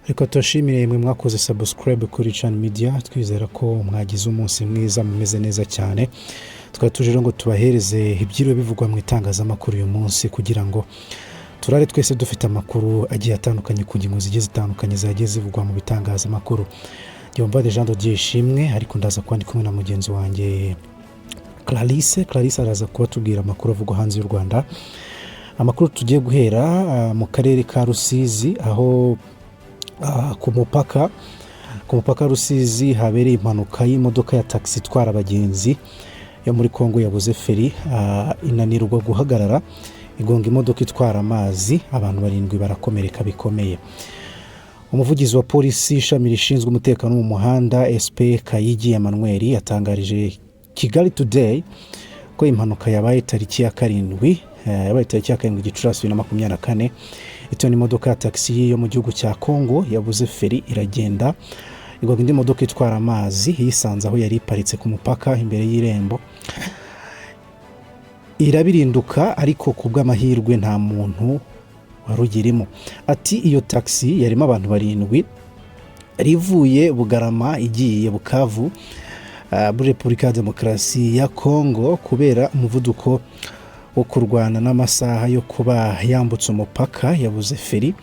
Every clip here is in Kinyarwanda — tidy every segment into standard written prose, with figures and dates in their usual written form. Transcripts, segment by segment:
Reka tushimire mwe mwakoze subscribe kuri channel media, twizera ko mwagize umunsi mwiza mumeze neza cyane. Tukaba tuje ngo tubahereze ibyiro bivugwa mu itangazamakuru uyu munsi kugira ngo turare twese dufite amakuru agiye atandukanye ku ngingo zigiye zitandukanye zagiye zivugwa mu bitangazamakuru. Yomba de Jean Dodishimwe ariko ndaza kwandi kumwe na mugenzi wanjye Clarisse araza kuba tubwira amakuru avugwa hanze y'u Rwanda. Amakuru tugiye guhera mu karere ka Rusizi aho ku mupaka Rusizi habereye impanuka y'imodoka ya taxi itwara abagenzi yo muri Kongo yabuze feri inanirwa guhagarara igonga imodoka itwara amazi, abantu 7 barakomereka bikomeye. Umuvugizi wa polisi ishami rishinzwe umutekano mu muhanda SP Kayigi Emmanuel yatangarije Kigali Today ko impanuka yabaye tariki ya 7 Gicurasi 2024 ito ni imodoka ya taxi yo mu gihugu cya Kongo yabuze feri iragenda igonga indi modoka itwara amazi yisanze aho yari iparitse ku mupaka imbere y'irembo irabirinduka, ariko kubw'amahirwe nta muntu warugirimo. Ati iyo taxi yarimo abantu 7 rivuye Bugarama igiye Bukavu muri Repubulika ya Demokarasi ya Kongo kubera umuvuduko wo kurwana n'amasaha yo kuba yambutse umupaka yabuze feri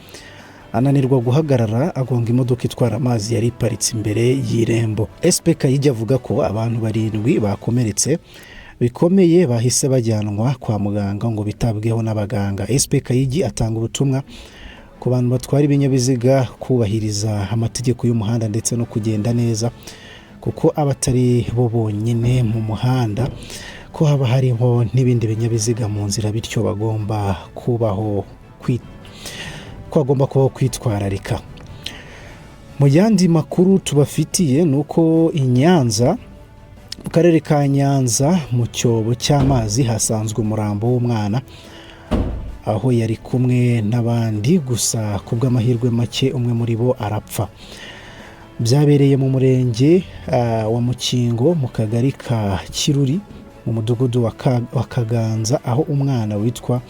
ananirwa guhagarara agonga imodoka itwara amazi yari iparitse imbere y'irembo. SPK yijya avuga ko abantu 7 bakomeretse bikomeye bahise bajyanwa kwa muganga ngo bitabweho n'abaganga. SPK yiji atanga ubutumwa ku bantu batwara ibinyabiziga kubahiriza amategeko y'umuhanda ndetse no kugenda neza, kuko abatari bo bonyine mu muhanda ko haba hariho n'ibindi binyabiziga mu nzira, bityo bagomba kubaho kwitwararika. Mu yandi makuru tubafitiye nuko Inyanza mu karere ka Nyanza mu cyobo cy'amazi hasanzwe umurambo w'umwana aho yari kumwe n'abandi, gusa kubw'amahirwe make umwe muri bo arapfa. Byabereye mu murenge wa Mukingo mu kagari ka Kiruri mu mudugudu wa Kaganza aho umwana witwa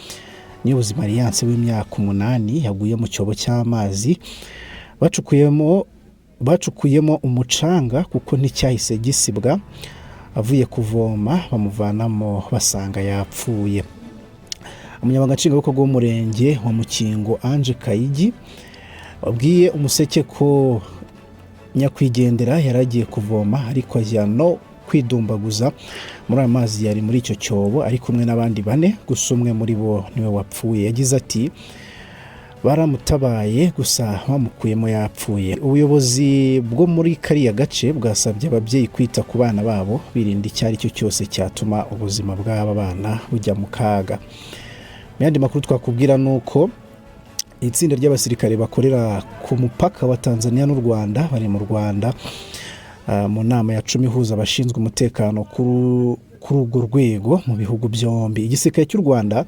Nyubuzima Alliance w'imyaka 8 yaguye mu cyobo cy'amazi bacukuyemo umucanga kuko nticyahise gisibwa, avuye kuvoma bamuvanamo basanga yapfuye. Umunyamabanga nshingwabikorwa w'umurenge wa Mukingo Ange Kayigi wabwiye umuseke ko nyakwigendera yaragiye kuvoma ariko ajya no kwidumbaguza muri amazi yari muri icyo cyobo ari kumwe n'abandi 4, gusa umwe muri bo niwe wapfuye. Yagize ati baramutabaye gusa bamukuyemo yapfuye. Ubuyobozi bwo muri kariya gace bwasabye ababyeyi kwita ku bana babo birinda icyari cyo cyose cyatuma ubuzima bw'aba bana bujya mu kaga. Yandi makuru twakubwira nuko itsinda ry'abasirikare bakorera ku mupaka wa Tanzania n'u Rwanda bari mu Rwanda mu nama ya 10 ihuza abashinzwe umutekano kuri urwo rwego mu bihugu byombi. Igisirikare cy'u Rwanda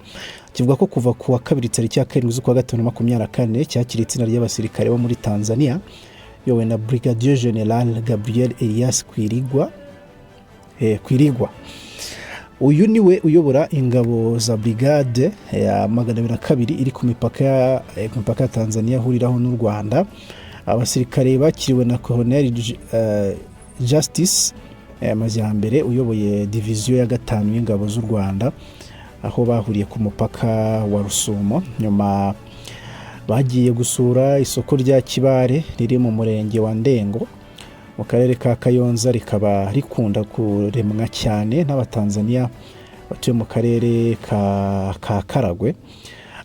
kivuga ko kuva ku wa 2 tariki ya 7 z'ukwa 2024 cyakira itsinda ry'abasirikare bo muri Tanzania yowe na Brigadier General Gabriel Elias Kwirigwa. Uyu niwe uyobora ingabo za brigade ya 202 iri ku mipaka ya Tanzania huriraho n'u Rwanda. Abasirikare bakiriwe na Colonel Justice Majyambere uyoboye division ya 5 y'ingabo z'u Rwanda aho bahuriye ku mupaka wa Rusumo. Nyuma bagiye gusura isoko rya Kibare riri mu murenge wa Ndengo mu karere ka Kayonza, rikaba rikunda kuremwa cyane n'abatanzania batuye mu karere ka Karagwe.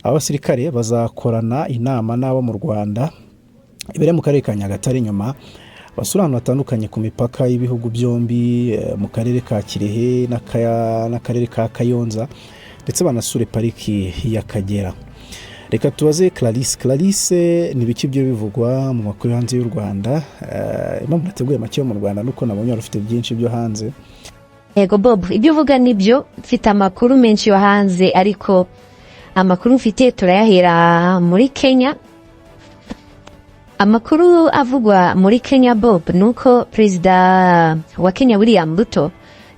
Abasirikare bazakorana inama n'abo mu Rwanda ibere mu karere ka Nyagatare, nyuma basura ahantu hatandukanye ku mipaka y'ibihugu byombi mu karere ka Kirehe n'akarere ka Kayonza, ndetse banasure pariki y'Akagera. Reka tubaze Clarisse ni biki byo bivugwa mu makuru hanze y'u Rwanda. Impamvu nateguye make yo mu Rwanda nuko nabonye warufite byinshi byo hanze. Yego Bob, ibyo uvuga nibyo, mfite amakuru menshi yo hanze, ariko amakuru mfite turayahera muri Kenya. Amakuru avugwa muri Kenya Bob nuko Perezida wa Kenya William Ruto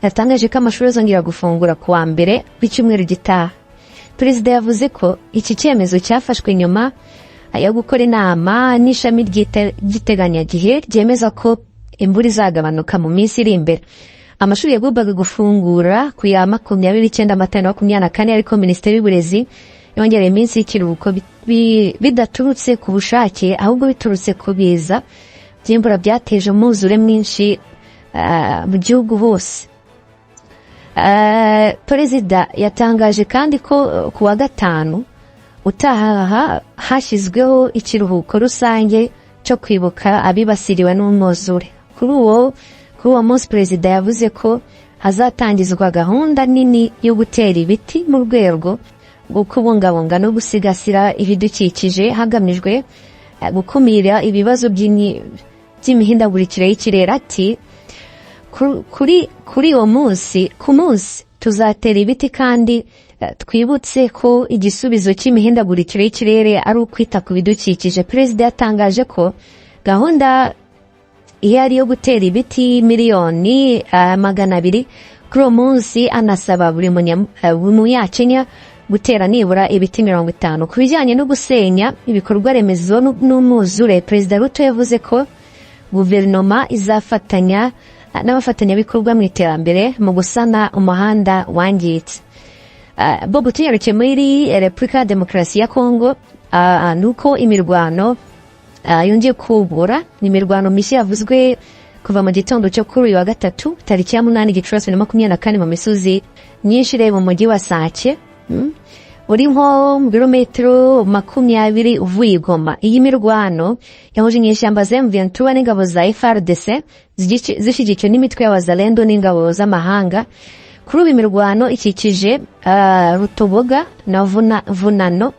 yatangaje ko amashuri azongera gufungura kuwa mbere w'icyumweru gitaha. Perezida yavuze ko iki cyemezo cyafashwe nyuma yo gukora inama n'ishami ry'iteganyagihe ryemeza ko imvura izagabanuka mu minsi iri imbere. Amashuri yagombaga gufungura ku ya 29 Mata 2024, ariko Minisiteri y'Uburezi yongereye iminsi y'ikiruhuko bidaturutse ku bushake ahubwo biturutse ku biza by'imvura byateje umwuzure mwinshi mu gihugu hose. Perezida yatangaje kandi ko ku wa gatanu utaha hashyizweho ikiruhuko rusange cyo kwibuka abibasiriwe n'umwuzure. Kuri uwo munsi perezida yavuze ko hazatangizwa gahunda nini yo gutera ibiti mu rwego rwo kubungabunga no gusigasira ibidukikije hagamijwe gukumira ibibazo by'imihindagurikire y'ikirere. Ati kuri uwo munsi tuzatera ibiti kandi twibutse ko igisubizo cy'imihindagurikire y'ikirere ari ukwita ku bidukikije. Perezida yatangaje ko gahunda ihari yo gutera ibiti miliyoni 200 kuri uwo munsi, anasaba buri munyakenya gutera nibura ibiti 50. Ku bijyanye no gusenya ibikorwa remezo n'umwuzure, Perezida Ruto yavuze ko guverinoma izafatanya n'abafatanyabikorwa mu iterambere mu gusana umuhanda wangiritse. Bobo tunyarukiye muri Repubulika ya Demokarasi ya Kongo, nuko imirwano yongeye kubura. Ni imirwano mishya yavuzwe kuva mu gitondo cyo kuri uyu wa gatatu tariki ya 8 Gicurasi 2024 mu misozi myinshi iri mu mujyi wa Sake, uri nko mu birometero 20 uvuye i Goma. Iyi mirwano yahuje inyeshyamba za M23 n'ingabo za FRDC zishyigikiwe n'imitwe y'abazalendo n'ingabo z'amahanga. Kuri ubu imirwano ikikije Rutoboga na Vunano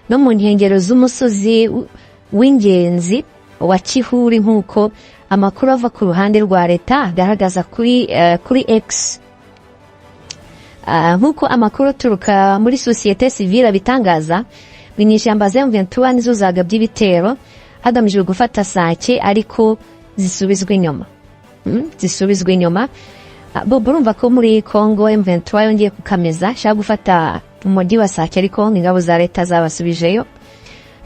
no mu nkengero z'umusozi w'ingenzi wa Kihuri, nk'uko amakuru ava ku ruhande rwa leta agaragaza kuri X. Nk'uko amakuru aturuka muri sosiyete sivile bitangaza, inyeshyamba za M23 nizo zagabye ibitero hagamijwe gufata Sake, ariko zisubizwa inyuma. Bobo urumva ko muri Kongo M23 yongeye kukameza, shaka gufata umujyi wa Sake, ariko ingabo za leta zabasubijeyo.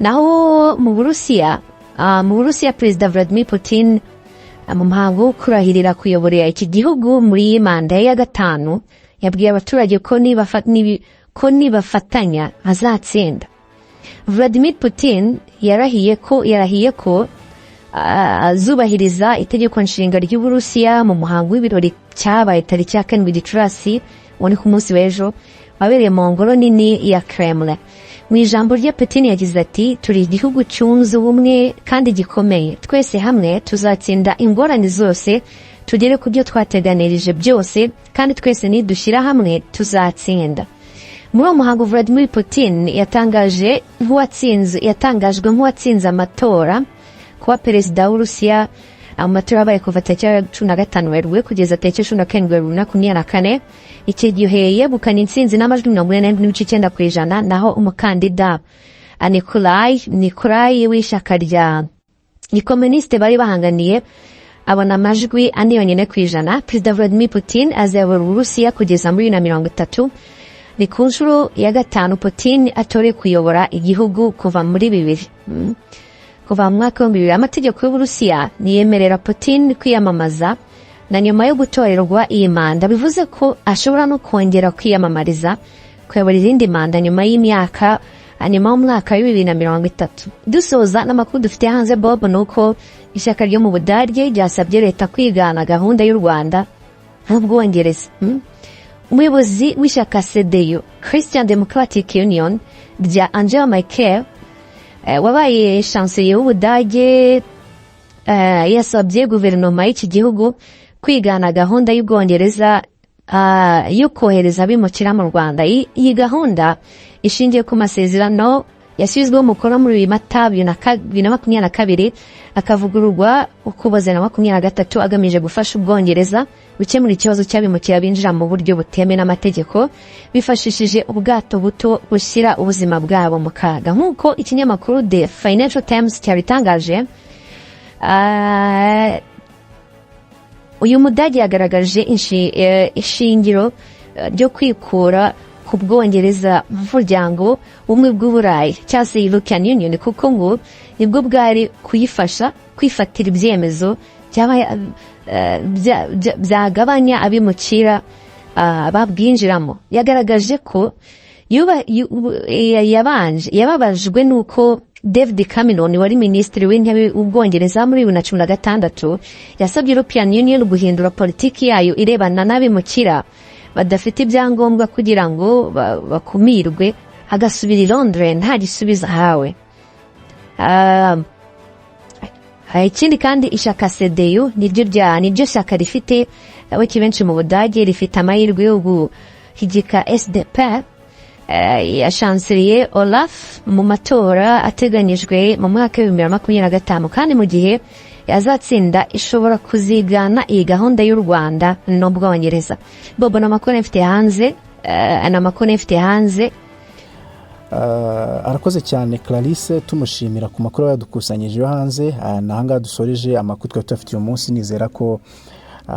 Naho mu Burusiya Perezida Vladimir Putin mu muhango wo kurahirira kuyoborera iki gihugu muri manda ya 5 yabwiye abaturage ko nibafatanya azatsinda. Vladimir Putin yarahiye ko azubahiriza itegeko nshinga ry'Uburusiya mu muhango w'ibirori cyabaye tariki ya 7 Gicurasi woni ku munsi w'ejo wabereye mu ngoro nini ya Kremlin. Mu ijambo rya Putin yagize ati, turi igihugu cyunze ubumwe kandi gikomeye, twese hamwe tuzatsinda ingorane zose, tugere ku byo twateganirije byose, kandi twese nidushyira hamwe tuzatsinda. Muri uwo muhango Vladimir Putin yatangajwe nk'uwatsinze amatora kuba perezida w'Urusiya. Amatora yabaye kuva tariki ya 15 Werurwe kugeza tariki ya 17 Werurwe 2024. Icyo gihe yegukanye intsinzi n'amajwi 49.9%, naho umukandida Nikolai w'ishyaka rya gikomuniste bari bahanganiye abona amajwi 4%. Perezida Vladimir Putin azayobora Uburusiya kugeza muri 2030. Ni ku nshuro ya 5 Putin atore kuyobora igihugu kuva muri 2000. Kuva mu mwaka wa 2000 amategeko y'Uburusiya niyemerera Putin kwiyamamaza, na nyuma yo gutorerwa iyi manda bivuze ko ashobora no kongera kwiyamamariza kuyobora izindi manda nyuma y'imyaka nyuma y'umwaka wa 2030. Dusoza n'amakuru dufite hanze Bob, nuko ishyaka ryo mu Budage ryasabye leta kwigana gahunda y'u Rwanda n'Ubwongereza. Umuyobozi w'ishyaka CDU Christian Democratic Union rya Angela Merkel wabaye chancelier w'Ubudage yasabye guverinoma y'iki gihugu kwigana gahunda y'Ubwongereza yo kohereza abimukira mu Rwanda. Iyi gahunda ishingiye ku masezerano yashyizweho umukono muri Mata 2022 akavugururwa Ukuboza 2023 agamije gufasha Ubwongereza gukemura ikibazo cy'abimukira binjira mu buryo butemewe n'amategeko bifashishije ubwato buto bushyira ubuzima bwabo mu kaga. Nk'uko ikinyamakuru The Financial Times cyabitangaje, uyu mudage yagaragaje ishingiro ryo kwikura ku Bwongereza mu muryango umwe bw'Uburayi cyangwa se European Union, kuko ngo nibwo bwari kuyifasha kwifatira ibyemezo byagabanya abimukira babwinjiramo. Yagaragaje ko yababajwe nuko David Cameron wari minisitiri w'intebe w'Ubwongereza muri 2016 yasabye European Union guhindura politiki yayo irebana n'abimukira badafite ibyangombwa kugira ngo bakumirwe, hagasubira i Londres nta gisubizo ahawe. Ikindi kandi ishaka CDU niryo shaka rifite abaki benshi mu Budage, rifite amahirwe yo guhigika SDP ya chancelier Olaf mu matora ateganyijwe mu mwaka wa 2025, kandi mu gihe yazatsinda ishobora kuzigana iyi gahunda y'u Rwanda n'Ubwongereza. Bobo n'amakuru mfite hanze arakoze cyane Clarisse, tumushimira ku makuru yadukusanyije hanze. Nahanga dusoreje amakuru twari tufite uyu munsi. Nizera ko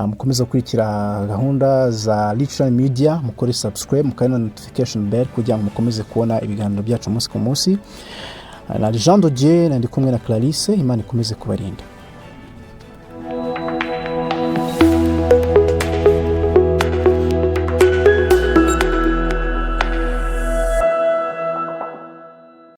mukomeza gukurikira gahunda za Ritual Media, mukore subscribe, mukana notification bell kugira ngo mukomeze kubona ibiganiro byacu umunsi ku munsi. Na Jean Dodier ndi kumwe na Clarisse, Imana ikomeze kubarinda.